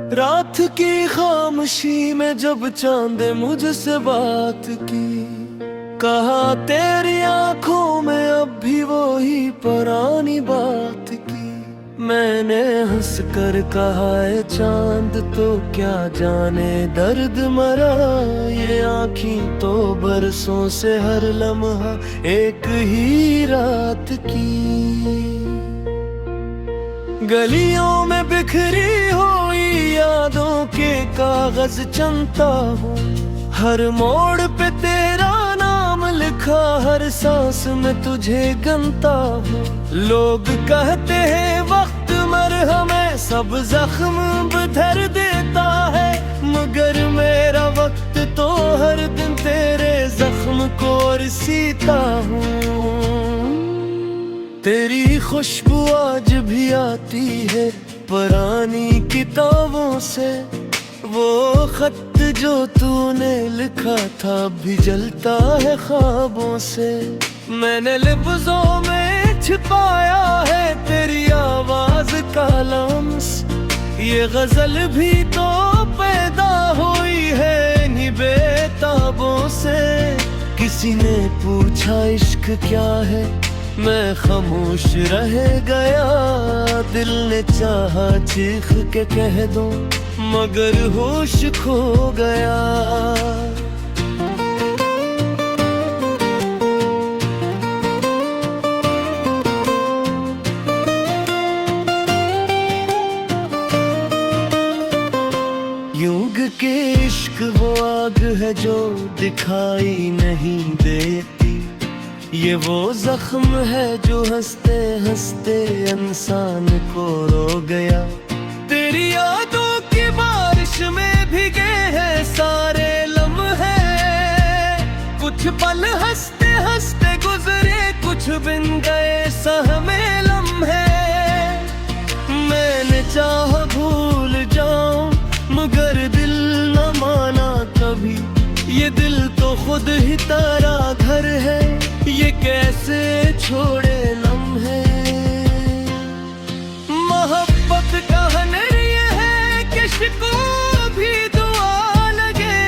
रात की खामोशी में जब चांद मुझसे बात की, कहा तेरी आंखों में अब भी वही पुरानी बात की। मैंने हंस कर कहा है चांद तो क्या जाने दर्द मरा, ये आँखें तो बरसों से हर लम्हा एक ही रात की। गलियों में बिखरी हुई यादों के कागज चुनता हूँ, हर मोड़ पे तेरा नाम लिखा, हर सांस में तुझे गनता हूँ। लोग कहते हैं वक्त मरहम है, सब जख्म बधर देता है, मगर मेरा वक्त तो हर दिन तेरे जख्म को सीता हूँ। तेरी खुशबू आज भी आती है पुरानी किताबों से, वो खत जो तूने लिखा था भी जलता है ख्वाबों से। मैंने लफ्ज़ों में छिपाया है तेरी आवाज का लम्स, ये गजल भी तो पैदा हुई है इन्हीं बेताबों से। किसी ने पूछा इश्क क्या है, मैं खामोश रह गया, दिल ने चाहा चीख के कह दूं मगर होश खो गया। यूं के इश्क वो आग है जो दिखाई नहीं देती, ये वो जख्म है जो हंसते हंसते इंसान को रो गया। तेरी यादों की बारिश में भीगे हैं सारे लम्हे, कुछ पल हंसते हंसते गुजरे, कुछ बिन गए सहमे लम्हे। मैंने चाहा भूल जाऊं मगर दिल न माना कभी, ये दिल तो खुद ही तेरा घर है, ये कैसे छोड़े लम्हे। मोहब्बत का नरिया है किसी को भी दुआ लगे,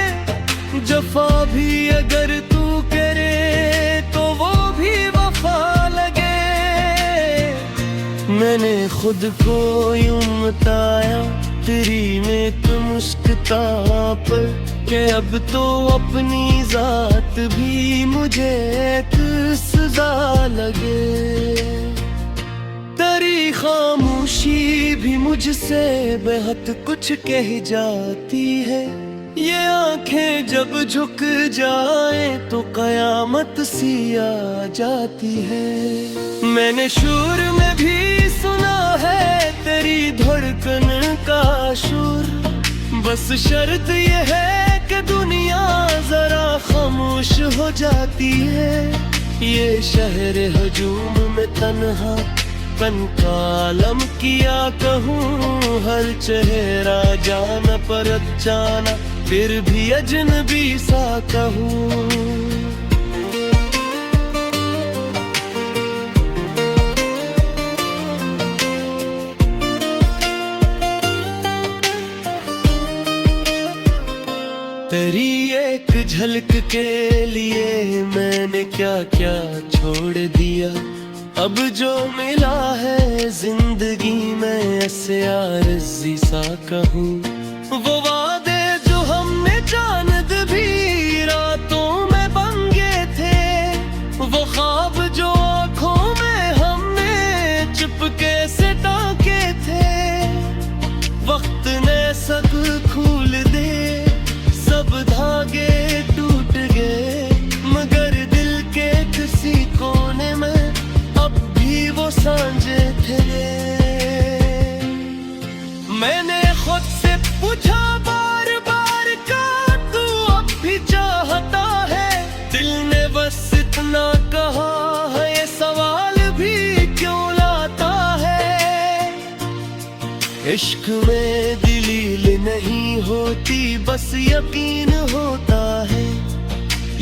जफा भी अगर तू करे तो वो भी वफा लगे। मैंने खुद को यूं बताया तेरी में तो मुस्कुता पर, के अब तो अपनी जात भी मुझे एक सजा लगे। तेरी खामोशी भी मुझसे बेहद कुछ कह जाती है, ये आंखें जब झुक जाए तो कयामत सी आ जाती है। मैंने शूर में भी सुना है तेरी धड़कन का शूर, बस शर्त ये है कि दुनिया जरा खामोश हो जाती है। ये शहर हजूम में तन्हा पन कालम किया कहूँ, हर चेहरा जाना पर जाना फिर भी अजनबी सा कहूँ। तेरी एक झलक के लिए मैंने क्या क्या छोड़ दिया, अब जो मिला है जिंदगी में ऐसे आरज़ी सा कहूँ। वो वादे जो हमने चांद भी रातों में बंगे थे, वो ख्वाब जो आँखों में हमने चुपके से टांके थे, वक्त ने सब खोल दे, सब धागे टूट गए, मगर दिल के किसी कोने में अब भी वो सांझे थे। मैंने खुद से पूछा बार बार का तू अब भी चाहता है, दिल ने बस इतना कहा है, ये सवाल भी क्यों लाता है। इश्क में दलील नहीं होती बस यकीन होता है,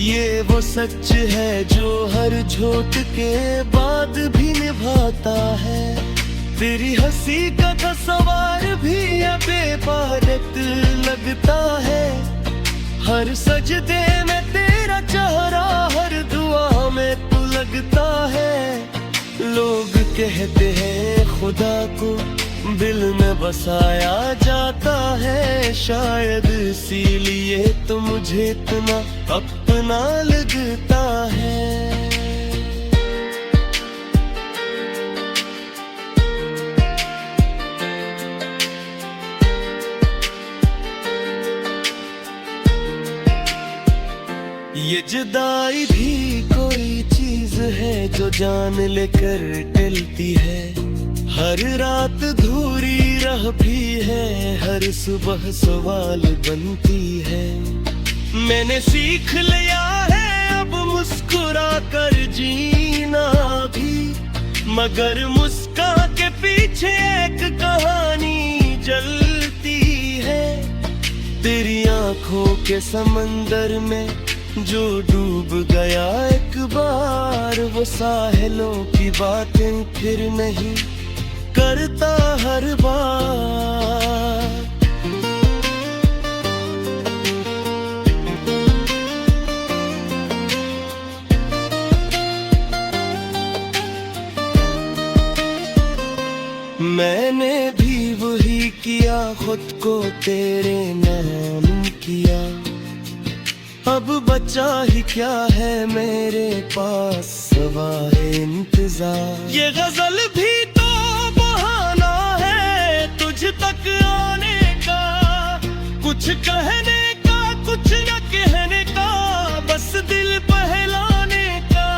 ये वो सच है जो हर झोंक के बाद भी निभाता है। तेरी हंसी का तस्वीर भी बेबारत लगता है। हर सजदे में तेरा चेहरा, हर दुआ में तू लगता है। लोग कहते हैं खुदा को दिल में बसाया जाता है, शायद इसीलिए तो मुझे इतना अपना लगता है। ये जुदाई भी कोई चीज है जो जान लेकर टलती है। हर रात धूरी रह भी है, हर सुबह सवाल बनती है। मैंने सीख लिया है अब मुस्कुरा कर जीना भी, मगर मुस्कान के पीछे एक कहानी जलती है। तेरी आंखों के समंदर में जो डूब गया एक बार, वो साहिलों की बातें फिर नहीं करता हर बार। मैंने भी वही किया, खुद को तेरे नाम किया। अब बचा ही क्या है मेरे पास सवाए इंतजार। ये गजल भी तो बहाना है तुझ तक आने का, कुछ कहने का कुछ न कहने का, बस दिल बहलाने का।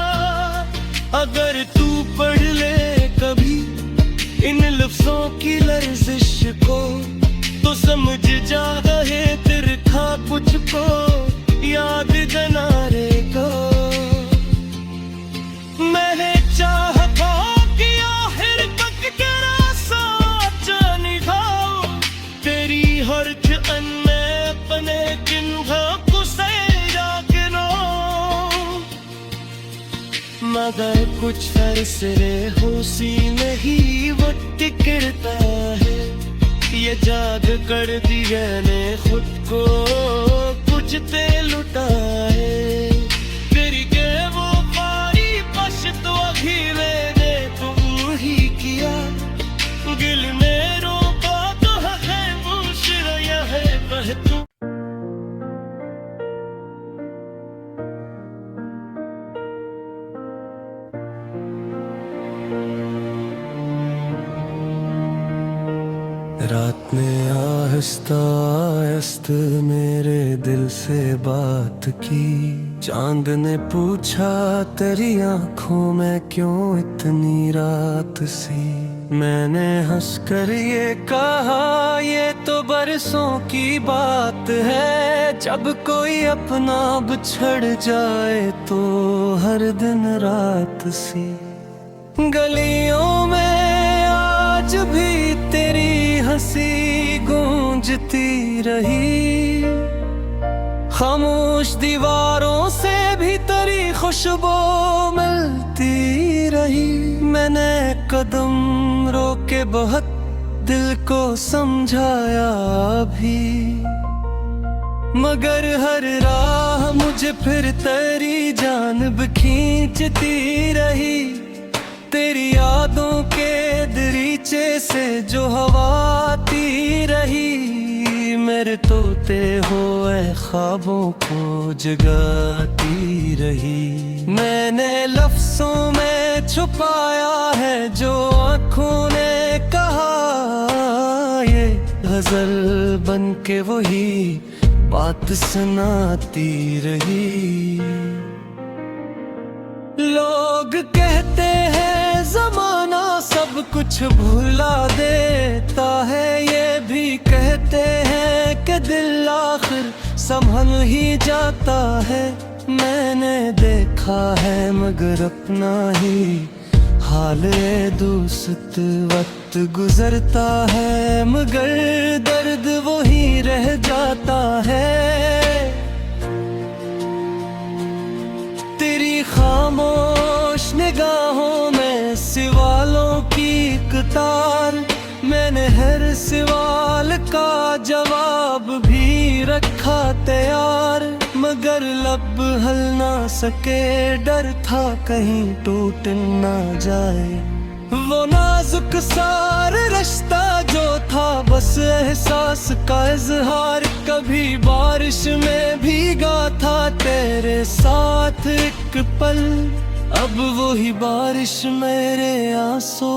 अगर तू पढ़ ले कभी इन लफ्जों की लर्जिश को, तो समझ जा है तिरखा कुछ को याद जनारे को। मैंने चाहा कि आखिर तक तेरा साथ निभाऊं, तेरी हर चन में अपने चिन्हों को सजा गिनूं। मगर कुछ फैसले होशी नहीं वो टिकता है। ये जाग कर दिया ने खुद को कुछ ते लुटाए। तेरी के वो पारी पश्त अभी मैंने तुम ही किया। गिल में रोका तो है मुश्किल यह है कह तू। रात ने आहिस्ता आहिस्ता मेरे दिल से बात की। चांद ने पूछा तेरी आंखों में क्यों इतनी रात सी। मैंने हंसकर ये कहा ये तो बरसों की बात है। जब कोई अपना बिछड़ जाए तो हर दिन रात सी। गलियों में आज भी तेरी हंसी गूंजती रही। खामोश दीवारों से भी तेरी खुशबू मिलती रही। मैंने कदम रोके बहुत दिल को समझाया भी, मगर हर राह मुझे फिर तेरी जानिब खींचती रही। तेरी यादों के दरीचे से जो हवा आती रही, मेरे तोते हुए ख्वाबों को जगाती रही। मैंने लफ्जों में छुपाया है जो आँखों ने कहा, ये गजल बन के वही बात सुनाती रही। लोग कहते हैं जमाना सब कुछ भुला देता है, ये भी कहते हैं कि दिल आखिर संभल ही जाता है। मैंने देखा है मगर अपना ही हाल दोस्त वक्त गुजरता है, मगर दर्द वही रह जाता है। तेरी खामोश निगाहों में सवालों की एक तार। मैंने हर सवाल का जवाब भी रखा तैयार, मगर लब हल ना सके, डर था कहीं टूट ना जाए। वो नाजुक सार रिश्ता जो था बस एहसास का इजहार, कभी बारिश में भीगा था तेरे साथ एक पल, अब वही बारिश मेरे आंसू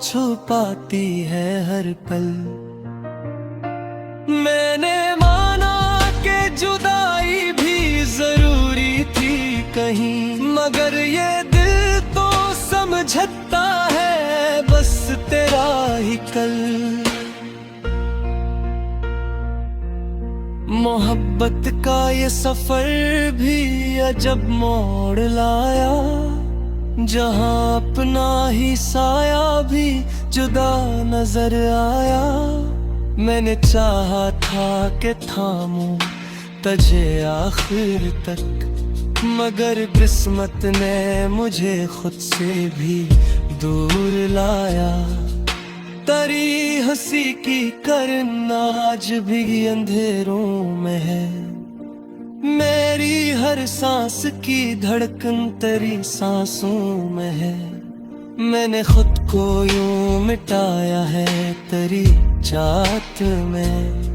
छुपाती है हर पल। मैंने माना कि जुदाई भी जरूरी थी कहीं, मगर ये दिल तो समझता है बस तेरा ही कल। मोहब्बत का ये सफर भी अजब मोड़ लाया, जहां अपना ही साया भी जुदा नजर आया। मैंने चाहा था कि थामूं तुझे आखिर तक, मगर किस्मत ने मुझे खुद से भी दूर लाया। तेरी हंसी की करन आज भी अंधेरों में है, मेरी हर सांस की धड़कन तेरी सांसों में है। मैंने खुद को यूं मिटाया है तेरी चाहत में,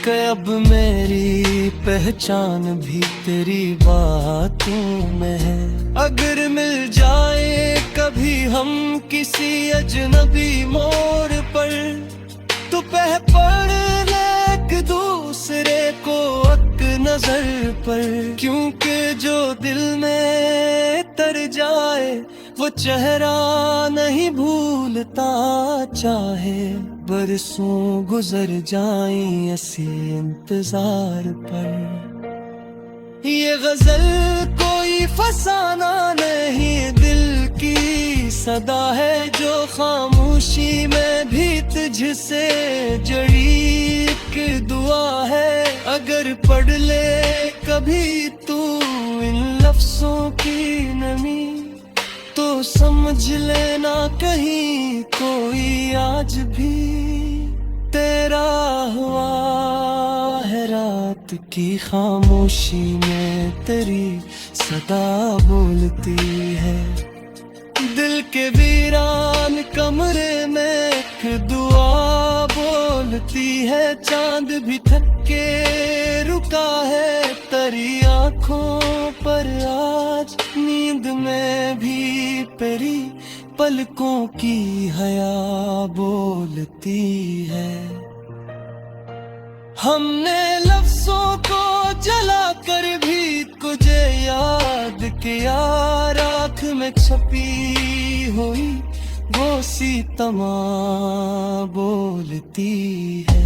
कि अब मेरी पहचान भी तेरी बातों में है। अगर मिल जाए कभी हम किसी अजनबी मोड़ पर, तो पढ़ ले एक दूसरे को एक नजर पर, क्योंकि जो दिल में तर जाए वो चेहरा नहीं भूलता, चाहे बरसों गुजर जाएं ऐसे इंतजार पर। ये गजल कोई फसाना नहीं, दिल की सदा है जो खामोशी में भी तुझसे जड़ी एक दुआ है। अगर पढ़ ले कभी तू इन लफ्जों की नमी, तो समझ लेना कहीं कोई आज भी तेरा हुआ है। रात की खामोशी में तेरी सदा बोलती है, दिल के वीरान कमरे में एक दुआ बोलती है। चांद भी थक के रुका है तेरी आंखों पर आज, नींद में भी तेरी पलकों की हया बोलती है। हमने लफ्जों को जला कर भी तुझे याद किया, राख में छपी हुई वो सीतमा बोलती है।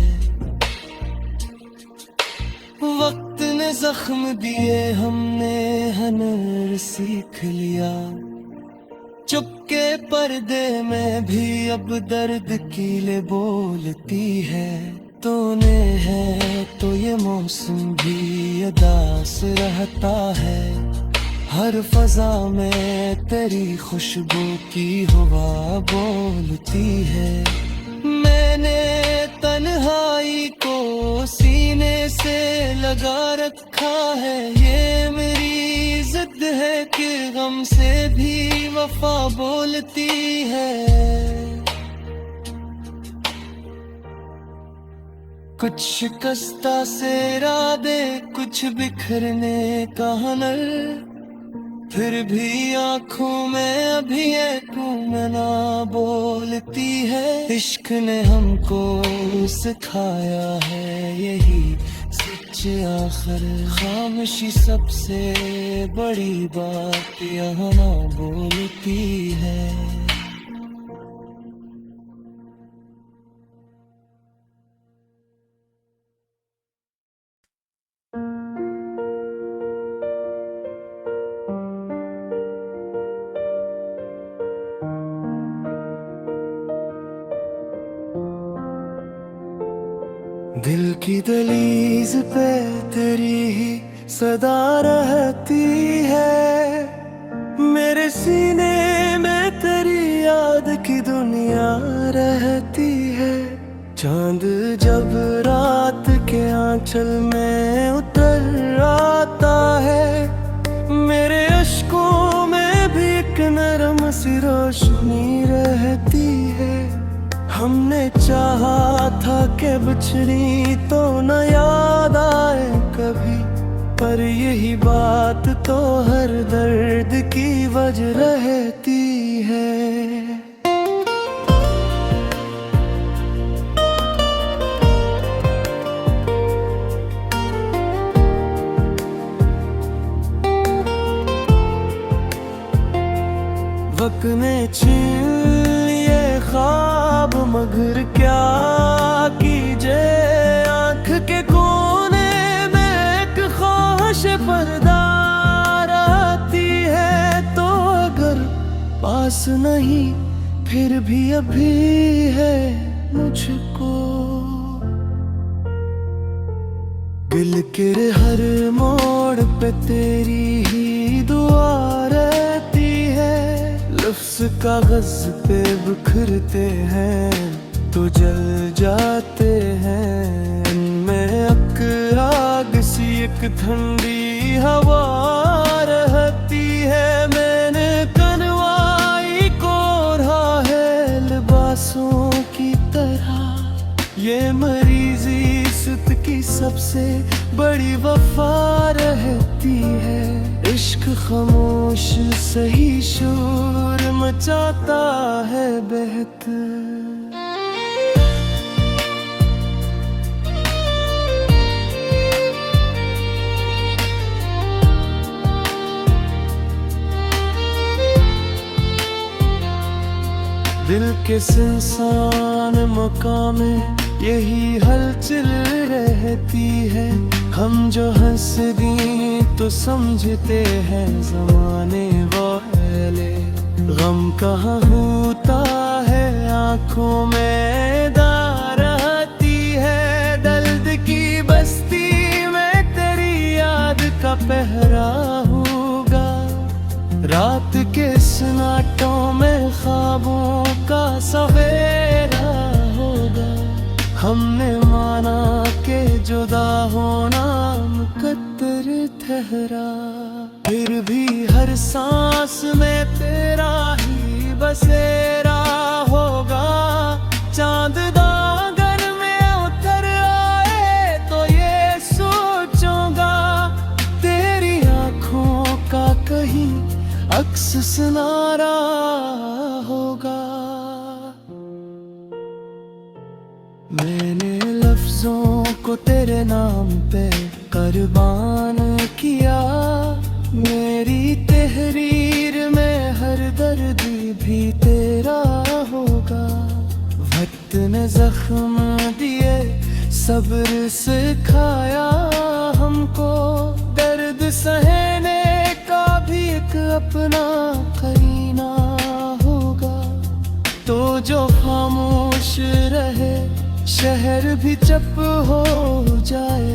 वक्त ने जख्म दिए हमने हनर सीख लिया, चुपके पर्दे में भी अब दर्द कीले बोलती है। तूने है तो ये मौसम भी अदास रहता है, हर फजा में तेरी खुशबू की हवा बोलती है। मैंने तन्हाई को सीने से लगा रखा है, ये मेरी जिद है कि गम से भी वफा बोलती है। कुछ शिकस्ता से इरादे, कुछ बिखरने का हुनर, फिर भी आंखों में अभी एक तमन्ना बोलती है। इश्क ने हमको सिखाया है यही सच आखिर, खामोशी सबसे बड़ी बात यहाँ ना बोलती है। दिल की दहलीज पे तेरी ही सदा रहती है, मेरे सीने में तेरी याद की दुनिया रह चांद जब रात के आंचल में उतर आता है, मेरे अश्कों में भी एक नरम सी रोशनी रहती है। हमने चाहा था कि बिछड़ी तो न याद आए कभी, पर यही बात तो हर दर्द की वजह रहती है। वक्त ने छीन लिए ख्वाब मगर क्या कीजिए, आंख के कोने में एक ख्वाहिश पर्दा रहती है। तो अगर पास नहीं फिर भी अभी है मुझको, दिल के हर मोड़ पे तेरी ही दुआ रहती है। लफ्ज़ कागज पे बिखरते हैं तो जल जाते हैं, इनमें आग सी एक ठंडी हवा रहती है। मैंने कनवाई को ओढ़ा है लिबासों की तरह, ये मरीज़ी इश्क की सबसे बड़ी वफा रहती है। इश्क खामोश सही शोर मचाता है बेहतर। दिल के सुनसान मकाम में यही हलचल रहती है। हम जो हंस दी तो समझते हैं ज़माने वाले, गम कहाँ होता है आँखों में दार रहती है। दर्द की बस्ती में तेरी याद का पहरा होगा, रात के सन्नाटों में ख्वाबों का सवेरा होगा। हमने माना के जुदा होना मुकद्दर ठहरा, फिर भी हर सांस में तेरा ही बसेरा होगा। चांद दागर में उतर आए तो ये सोचूंगा, तेरी आंखों का कहीं अक्स सुनारा होगा। मैंने लफ्जों को तेरे नाम पे कुर्बान किया, मेरी तहरीर में हर दर्द भी तेरा होगा। वक्त ने जख्म दिए सब्र सिखाया हमको, दर्द सहने का भी एक अपना करीना होगा। तो जो खामोश रहे शहर भी चुप हो जाए,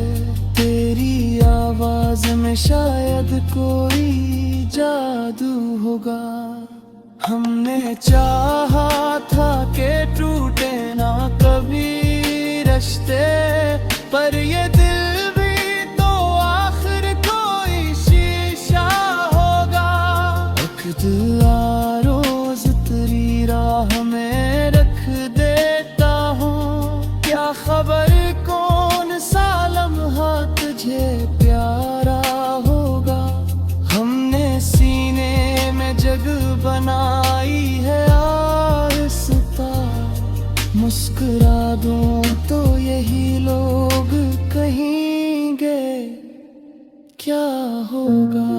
तेरी आवाज में शायद कोई जादू होगा। हमने चाहा था कि टूटे ना कभी रिश्ते, पर ये दिल भी तो आखिर कोई शीशा होगा। वक्त रोज तेरी राह में रख देता हूँ, क्या खबर कौन सा लम्हा तुझे प्यारा होगा। हमने सीने में जगह बनाई है आहिस्ता, मुस्कुरा दूं तो यही लोग कहेंगे क्या होगा।